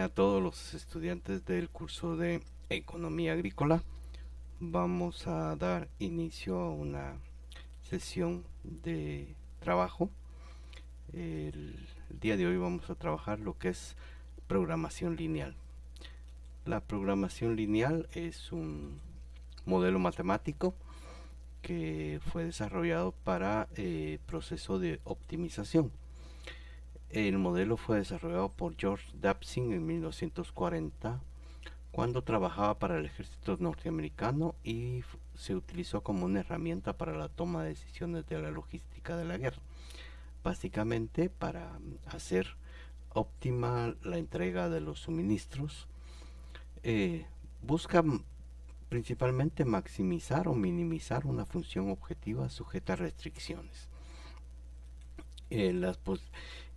a todos los estudiantes del curso de Economía Agrícola. Vamos a dar inicio a una sesión de trabajo. El día de hoy vamos a trabajar lo que es programación lineal. La programación lineal es un modelo matemático que fue desarrollado para proceso de optimización. El modelo fue desarrollado por George Dapsin en 1940 cuando trabajaba para el ejército norteamericano y se utilizó como una herramienta para la toma de decisiones de la logística de la guerra, básicamente para hacer óptima la entrega de los suministros. Busca principalmente maximizar o minimizar una función objetiva sujeta a restricciones.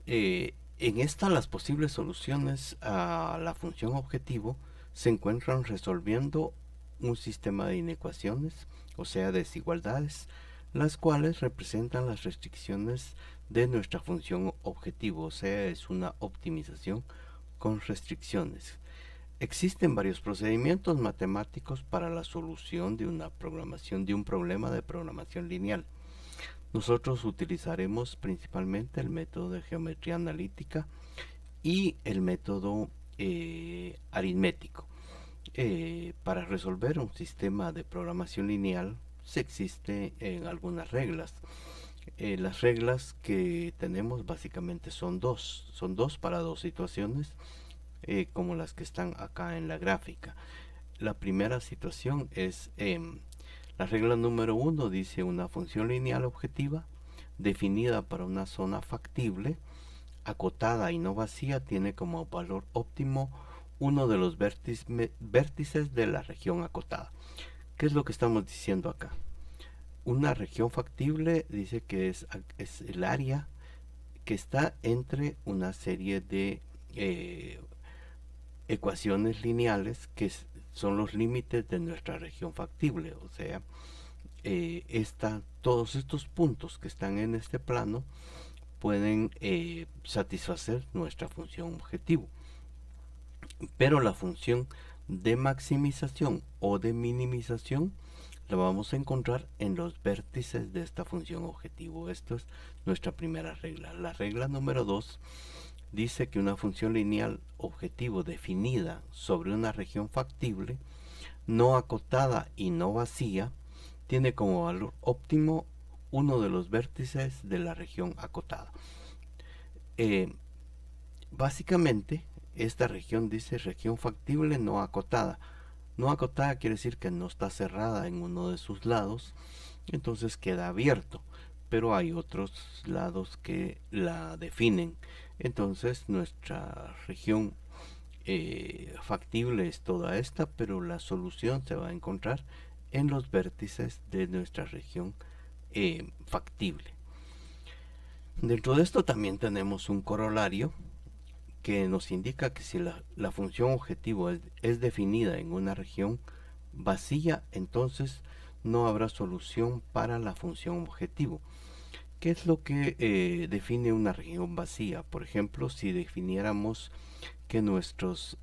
En esta, las posibles soluciones a la función objetivo se encuentran resolviendo un sistema de inecuaciones, o sea, desigualdades, las cuales representan las restricciones de nuestra función objetivo, o sea, es una optimización con restricciones. Existen varios procedimientos matemáticos para la solución de una programación, de un problema de programación lineal. Nosotros utilizaremos principalmente el método de geometría analítica y el método aritmético. Para resolver un sistema de programación lineal se existen algunas reglas. Las reglas que tenemos básicamente son dos para dos situaciones, como las que están acá en la gráfica. La primera situación es la regla número 1, dice una función lineal objetiva definida para una zona factible, acotada y no vacía, tiene como valor óptimo uno de los vértices de la región acotada. ¿Qué es lo que estamos diciendo acá? Una región factible dice que es el área que está entre una serie de ecuaciones lineales que son los límites de nuestra región factible, o sea, todos estos puntos que están en este plano pueden satisfacer nuestra función objetivo, pero la función de maximización o de minimización la vamos a encontrar en los vértices de esta función objetivo. Esto es nuestra primera regla. La regla número 2 dice que una función lineal objetivo definida sobre una región factible, no acotada y no vacía, tiene como valor óptimo uno de los vértices de la región acotada. Básicamente, esta región dice región factible no acotada. No acotada quiere decir que no está cerrada en uno de sus lados, entonces queda abierto, pero hay otros lados que la definen. Entonces nuestra región factible es toda esta, pero la solución se va a encontrar en los vértices de nuestra región factible. Dentro de esto también tenemos un corolario que nos indica que si la función objetivo es definida en una región vacía, entonces no habrá solución para la función objetivo. ¿Qué es lo que define una región vacía? Por ejemplo, si definiéramos que nuestros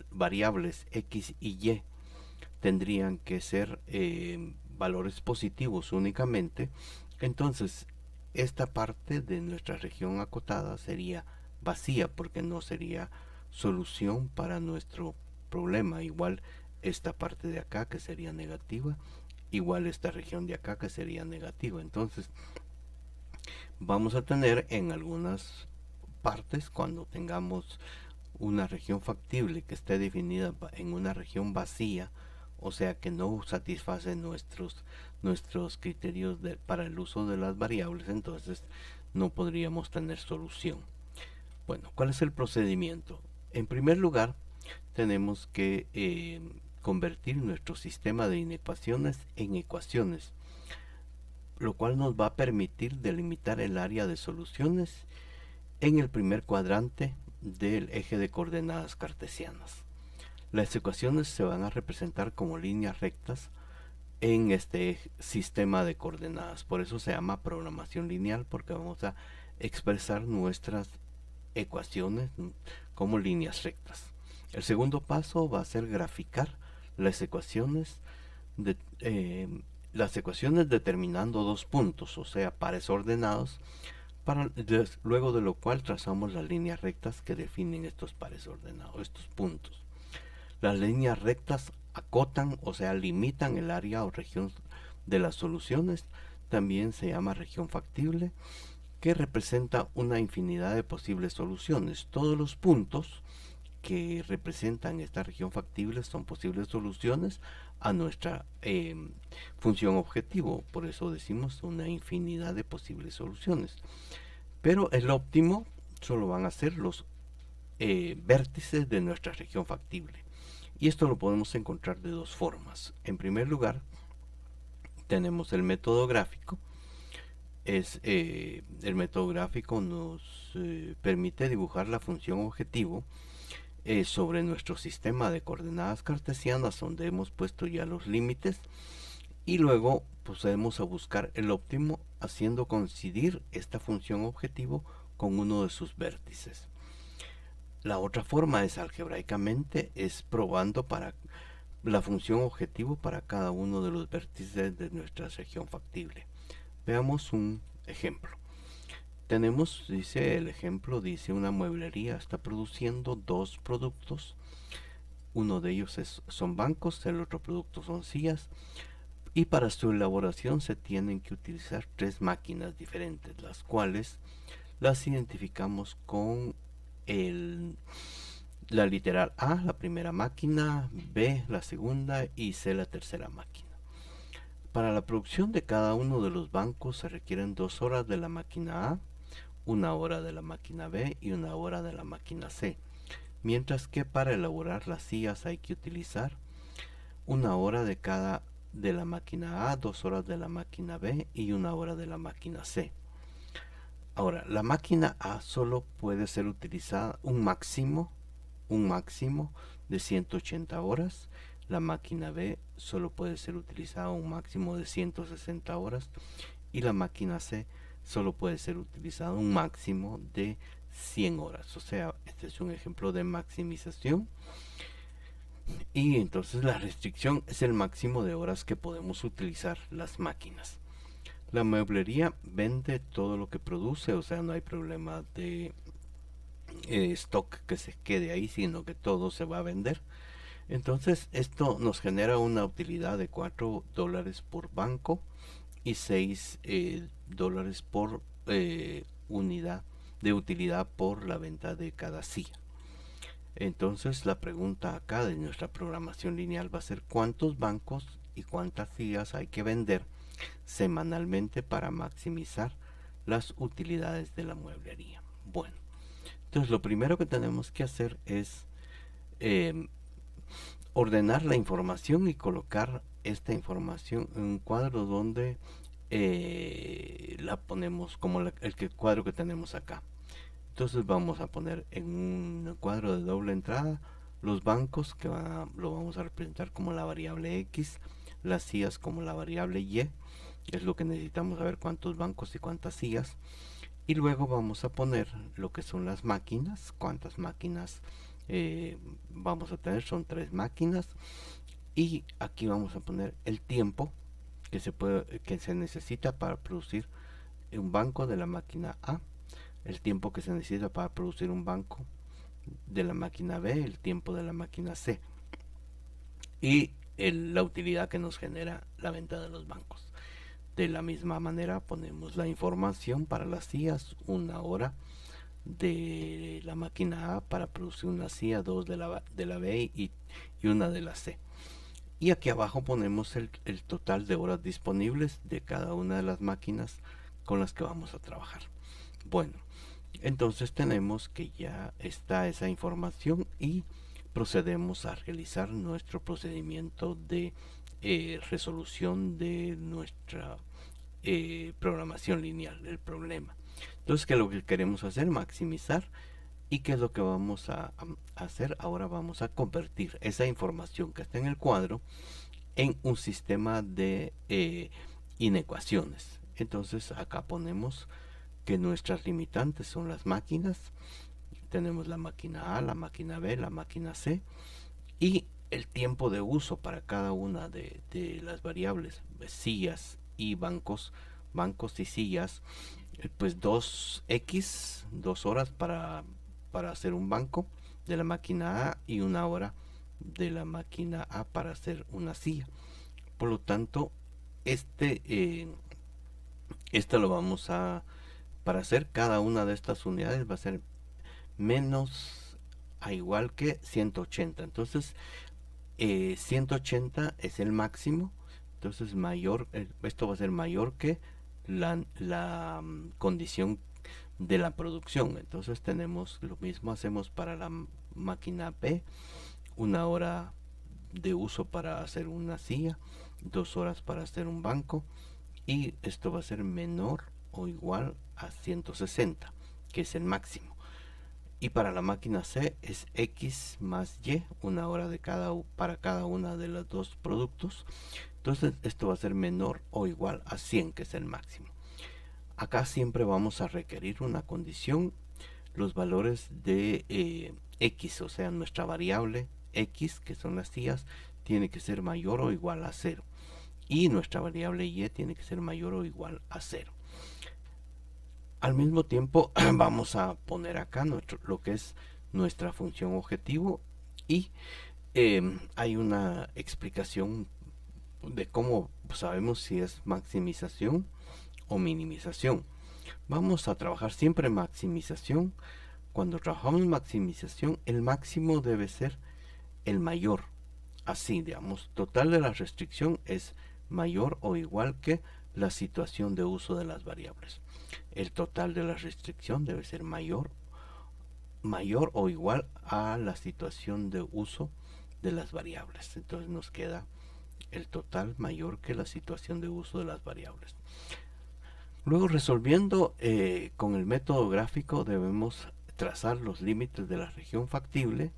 variables x y y tendrían que ser valores positivos únicamente, entonces esta parte de nuestra región acotada sería vacía porque no sería solución para nuestro problema. Igual esta parte de acá que sería negativa, igual esta región de acá que sería negativa. Entonces vamos a tener en algunas partes, cuando tengamos una región factible que esté definida en una región vacía, o sea que no satisface nuestros criterios para el uso de las variables, entonces no podríamos tener solución. Bueno, ¿cuál es el procedimiento? En primer lugar, tenemos que convertir nuestro sistema de inecuaciones en ecuaciones, lo cual nos va a permitir delimitar el área de soluciones en el primer cuadrante del eje de coordenadas cartesianas. Las ecuaciones se van a representar como líneas rectas en este sistema de coordenadas. Por eso se llama programación lineal, porque vamos a expresar nuestras ecuaciones como líneas rectas. El segundo paso va a ser graficar las ecuaciones de, determinando dos puntos, o sea, pares ordenados, luego de lo cual trazamos las líneas rectas que definen estos pares ordenados, estos puntos. Las líneas rectas acotan, o sea, limitan el área o región de las soluciones. También se llama región factible, que representa una infinidad de posibles soluciones. Todos los puntos que representan esta región factible son posibles soluciones a nuestra función objetivo. Por eso decimos una infinidad de posibles soluciones. Pero el óptimo solo van a ser los vértices de nuestra región factible. Y esto lo podemos encontrar de dos formas. En primer lugar, tenemos el método gráfico. El método gráfico nos permite dibujar la función objetivo sobre nuestro sistema de coordenadas cartesianas, donde hemos puesto ya los límites, y luego procedemos a buscar el óptimo haciendo coincidir esta función objetivo con uno de sus vértices. La otra forma es algebraicamente, es probando para la función objetivo para cada uno de los vértices de nuestra región factible. Veamos un ejemplo. Tenemos, dice el ejemplo, dice una mueblería está produciendo dos productos. Uno de ellos son bancos, el otro producto son sillas. Y para su elaboración se tienen que utilizar tres máquinas diferentes, las cuales las identificamos con la literal A, la primera máquina, B, la segunda y C, la tercera máquina. Para la producción de cada uno de los bancos se requieren 2 horas de la máquina A, 1 hora de la máquina B y 1 hora de la máquina C. Mientras que para elaborar las sillas hay que utilizar 1 hora de la máquina A, 2 horas de la máquina B y 1 hora de la máquina C. Ahora, la máquina A solo puede ser utilizada un máximo de 180 horas. La máquina B solo puede ser utilizada un máximo de 160 horas. Y la máquina C solo puede ser utilizada un máximo de 100 horas. O sea, este es un ejemplo de maximización. Y entonces la restricción es el máximo de horas que podemos utilizar las máquinas. La mueblería vende todo lo que produce, o sea, no hay problema de stock que se quede ahí, sino que todo se va a vender. Entonces esto nos genera una utilidad de $4 por banco y $6 por unidad de utilidad por la venta de cada silla. Entonces la pregunta acá de nuestra programación lineal va a ser cuántos bancos y cuántas sillas hay que vender semanalmente para maximizar las utilidades de la mueblería. Bueno, entonces lo primero que tenemos que hacer es ordenar la información y colocar esta información en un cuadro donde la ponemos como el cuadro que tenemos acá. Entonces vamos a poner en un cuadro de doble entrada los bancos que lo vamos a representar como la variable X, las sillas como la variable Y, es lo que necesitamos saber cuántos bancos y cuántas sillas. Y luego vamos a poner lo que son las máquinas, cuántas máquinas vamos a tener, son 3 máquinas. Y aquí vamos a poner el tiempo que se necesita para producir un banco de la máquina A, el tiempo que se necesita para producir un banco de la máquina B, el tiempo de la máquina C y la utilidad que nos genera la venta de los bancos. De la misma manera ponemos la información para las sillas, 1 hora de la máquina A para producir una silla, 2 de la B y 1 de la C. Y aquí abajo ponemos el total de horas disponibles de cada una de las máquinas con las que vamos a trabajar. Bueno, entonces tenemos que ya está esa información y procedemos a realizar nuestro procedimiento de resolución de nuestra programación lineal del problema. Entonces, ¿qué es lo que queremos hacer? Maximizar. ¿Y qué es lo que vamos a hacer? Ahora vamos a convertir esa información que está en el cuadro en un sistema de inecuaciones. Entonces acá ponemos que nuestras limitantes son las máquinas, tenemos la máquina A, la máquina B, la máquina C y el tiempo de uso para cada una de las variables, sillas y bancos, bancos y sillas, pues 2x, 2 horas para hacer un banco de la máquina A y 1 hora de la máquina A para hacer una silla. Por lo tanto, este lo vamos para hacer cada una de estas unidades va a ser menos a igual que 180. Entonces 180 es el máximo, entonces mayor, esto va a ser mayor que la condición de la producción. Entonces tenemos lo mismo, hacemos para la máquina B, 1 hora de uso para hacer una silla, 2 horas para hacer un banco, y esto va a ser menor o igual a 160, que es el máximo. Y para la máquina C es X más Y, 1 hora para cada una de los dos productos. Entonces esto va a ser menor o igual a 100, que es el máximo. Acá siempre vamos a requerir una condición, los valores de X, o sea, nuestra variable X, que son las sillas, tiene que ser mayor o igual a 0. Y nuestra variable Y tiene que ser mayor o igual a 0. Al mismo tiempo vamos a poner acá lo que es nuestra función objetivo y hay una explicación de cómo sabemos si es maximización o minimización. Vamos a trabajar siempre maximización. Cuando trabajamos maximización, el máximo debe ser el mayor. Así, digamos, total de la restricción es mayor o igual que la situación de uso de las variables. El total de la restricción debe ser mayor o igual a la situación de uso de las variables. Entonces nos queda el total mayor que la situación de uso de las variables. Luego, resolviendo con el método gráfico, debemos trazar los límites de la región factible.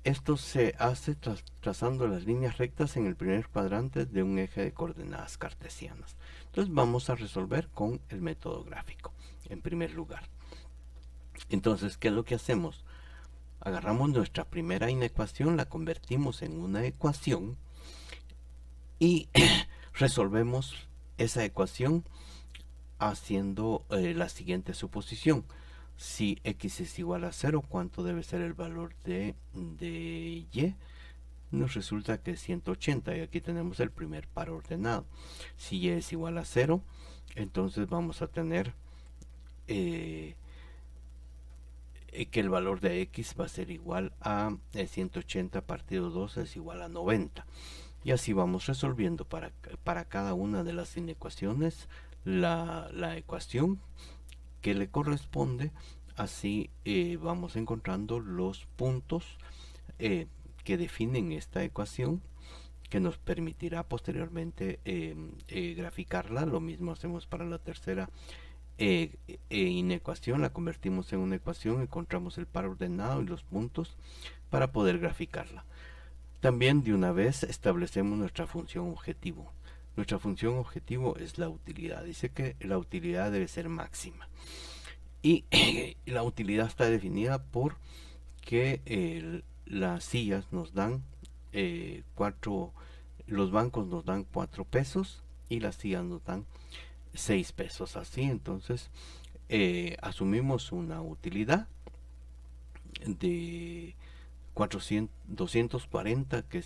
Esto se hace trazando las líneas rectas en el primer cuadrante de un eje de coordenadas cartesianas. Entonces vamos a resolver con el método gráfico en primer lugar. Entonces, ¿qué es lo que hacemos? Agarramos nuestra primera inecuación, la convertimos en una ecuación y resolvemos esa ecuación haciendo la siguiente suposición. Si x es igual a 0, ¿cuánto debe ser el valor de y? Nos resulta que es 180 y aquí tenemos el primer par ordenado. Si y es igual a 0, entonces vamos a tener que el valor de x va a ser igual a 180 partido 2 es igual a 90. Y así vamos resolviendo para cada una de las inecuaciones la ecuación que le corresponde. Así vamos encontrando los puntos que definen esta ecuación, que nos permitirá posteriormente graficarla. Lo mismo hacemos para la tercera inecuación, la convertimos en una ecuación, encontramos el par ordenado y los puntos para poder graficarla. También de una vez establecemos nuestra función objetivo. Nuestra función objetivo es la utilidad. Dice que la utilidad debe ser máxima. Y la utilidad está definida por que las sillas nos dan 4, los bancos nos dan 4 pesos y las sillas nos dan 6 pesos. Así, entonces asumimos una utilidad de 240, que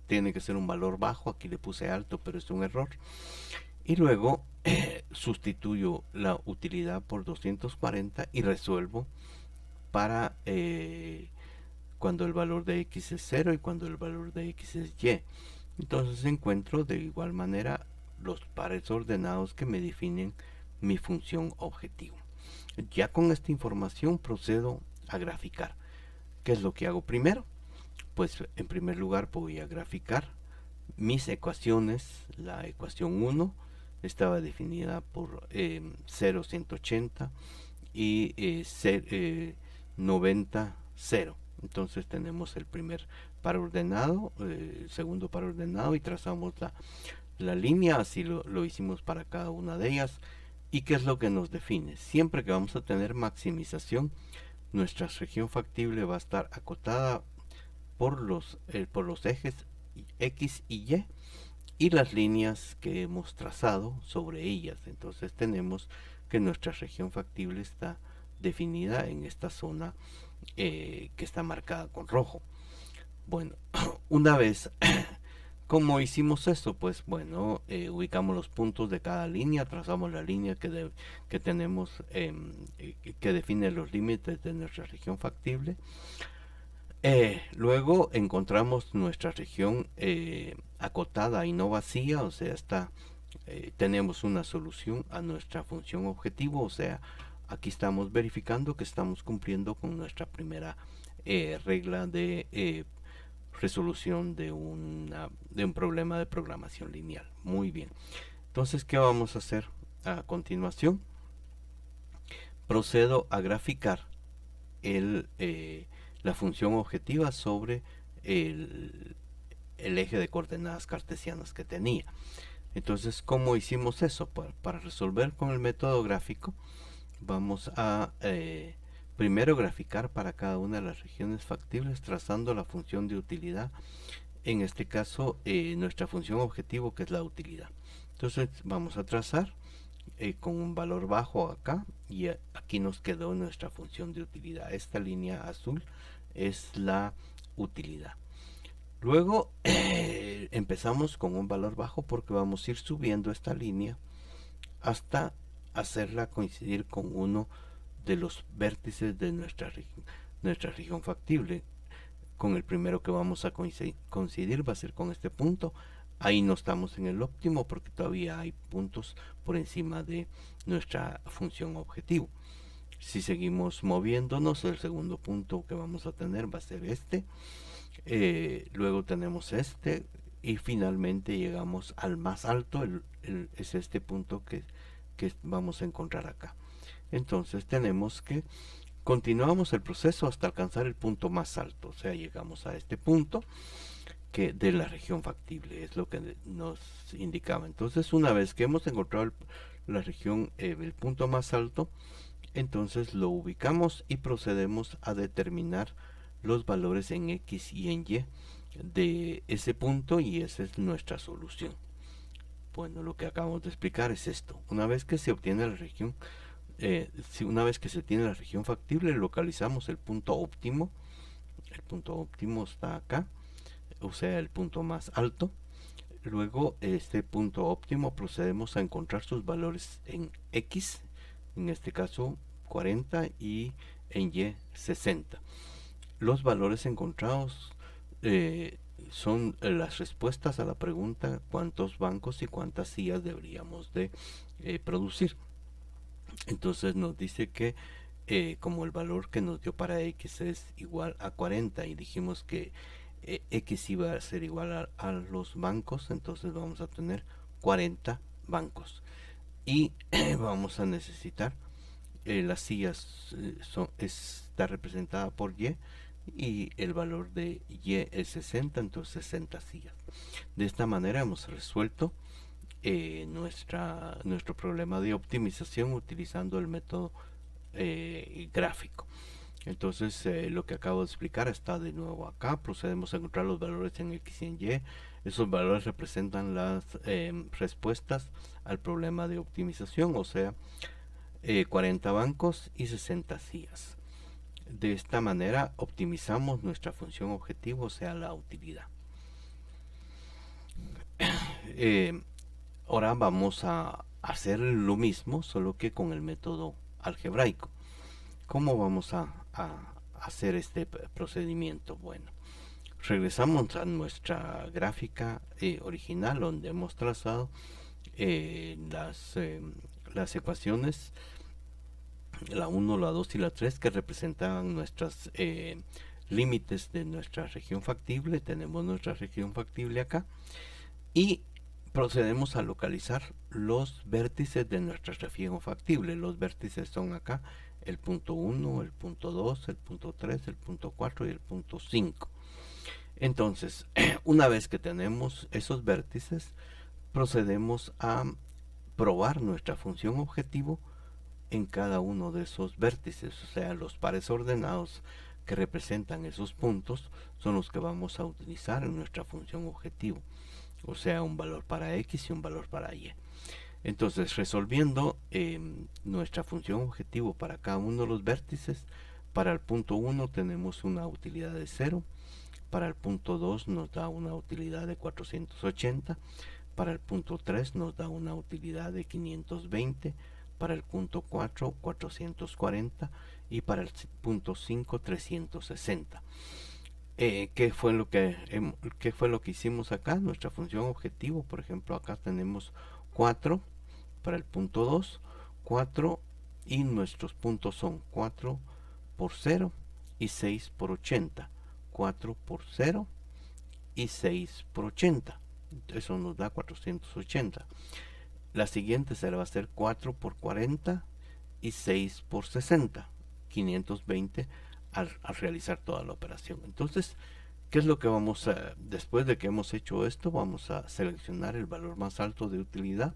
tiene que ser un valor bajo. Aquí le puse alto, pero es un error. Y luego sustituyo la utilidad por 240 y resuelvo para cuando el valor de x es 0 y cuando el valor de x es y. Entonces encuentro de igual manera los pares ordenados que me definen mi función objetivo. Ya con esta información procedo a graficar. ¿Qué es lo que hago primero? Pues en primer lugar voy a graficar mis ecuaciones. La ecuación 1 estaba definida por 0, 180 y 90, 0. Entonces tenemos el primer par ordenado, el segundo par ordenado y trazamos la línea. Así lo hicimos para cada una de ellas. ¿Y qué es lo que nos define? Siempre que vamos a tener maximización, nuestra región factible va a estar acotada por los ejes X y Y las líneas que hemos trazado sobre ellas. Entonces tenemos que nuestra región factible está definida en esta zona que está marcada con rojo. Bueno, una vez ¿cómo hicimos esto? Pues bueno, ubicamos los puntos de cada línea, trazamos la línea que tenemos, que define los límites de nuestra región factible. Luego encontramos nuestra región acotada y no vacía, o sea, tenemos una solución a nuestra función objetivo, o sea, aquí estamos verificando que estamos cumpliendo con nuestra primera regla de resolución de un problema de programación lineal. Muy bien. Entonces, ¿qué vamos a hacer a continuación? Procedo a graficar la función objetiva sobre el eje de coordenadas cartesianas que tenía. Entonces, ¿cómo hicimos eso? Para resolver con el método gráfico, vamos a primero graficar para cada una de las regiones factibles trazando la función de utilidad, en este caso nuestra función objetivo, que es la utilidad. Entonces vamos a trazar con un valor bajo acá, y aquí nos quedó nuestra función de utilidad. Esta línea azul es la utilidad. Luego empezamos con un valor bajo porque vamos a ir subiendo esta línea hasta hacerla coincidir con uno de los vértices de nuestra región factible. Con el primero que vamos a coincidir va a ser con este punto. Ahí no estamos en el óptimo porque todavía hay puntos por encima de nuestra función objetivo. Si seguimos moviéndonos, el segundo punto que vamos a tener va a ser este. Luego tenemos este y finalmente llegamos al más alto, es este punto que vamos a encontrar acá. Entonces tenemos que continuamos el proceso hasta alcanzar el punto más alto, o sea, llegamos a este punto que de la región factible, es lo que nos indicaba. Entonces, una vez que hemos encontrado la región, el punto más alto, entonces lo ubicamos y procedemos a determinar los valores en X y en Y de ese punto, y esa es nuestra solución. Bueno, lo que acabamos de explicar es esto. Una vez que se obtiene la región, una vez que se tiene la región factible, localizamos el punto óptimo. El punto óptimo está acá, o sea, el punto más alto. Luego, este punto óptimo procedemos a encontrar sus valores en X, en este caso 40, y en Y 60. Los valores encontrados son las respuestas a la pregunta cuántos bancos y cuántas sillas deberíamos de producir. Entonces nos dice que como el valor que nos dio para X es igual a 40 y dijimos que X iba a ser igual a los bancos, entonces vamos a tener 40 bancos y vamos a necesitar las sillas está representada por y el valor de Y es 60, entonces 60 sillas. De esta manera hemos resuelto nuestro problema de optimización utilizando el método gráfico. Entonces lo que acabo de explicar está de nuevo acá. Procedemos a encontrar los valores en X y en Y. Esos valores representan las respuestas al problema de optimización, o sea, 40 bancos y 60 sillas. De esta manera optimizamos nuestra función objetivo, o sea, la utilidad. Ahora vamos a hacer lo mismo, solo que con el método algebraico. ¿Cómo vamos a hacer este procedimiento? Bueno, regresamos a nuestra gráfica original, donde hemos trazado las ecuaciones, la 1, la 2 y la 3, que representaban nuestros límites de nuestra región factible. Tenemos nuestra región factible acá y procedemos a localizar los vértices de nuestra región factible. Los vértices son acá el punto 1, el punto 2, el punto 3, el punto 4 y el punto 5. Entonces, una vez que tenemos esos vértices, procedemos a probar nuestra función objetivo en cada uno de esos vértices, o sea, los pares ordenados que representan esos puntos son los que vamos a utilizar en nuestra función objetivo, o sea, un valor para x y un valor para y. Entonces, resolviendo nuestra función objetivo para cada uno de los vértices, para el punto 1 tenemos una utilidad de 0, para el punto 2 nos da una utilidad de 480, para el punto 3 nos da una utilidad de 520, para el punto 4 440 y para el punto 5 360. ¿Qué fue lo que hicimos acá? Nuestra función objetivo, por ejemplo, acá tenemos 4 para el punto 2, 4 y nuestros puntos son 4 por 0 y 6 por 80. 4 por 0 y 6 por 80. Eso nos da 480. La siguiente se va a hacer 4 por 40 y 6 por 60. 520 al realizar toda la operación. Entonces, ¿qué es lo que vamos a, después de que hemos hecho esto, vamos a seleccionar el valor más alto de utilidad?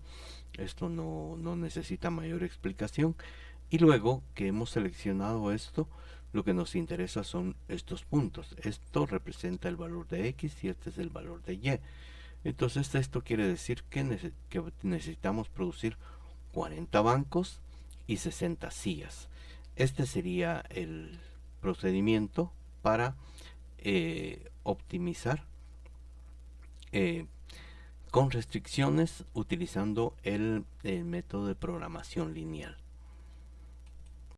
Esto no necesita mayor explicación. Y luego que hemos seleccionado esto, lo que nos interesa son estos puntos. Esto representa el valor de x y este es el valor de y. Entonces esto quiere decir que necesitamos producir 40 bancos y 60 sillas. Este sería el procedimiento para optimizar con restricciones utilizando el método de programación lineal.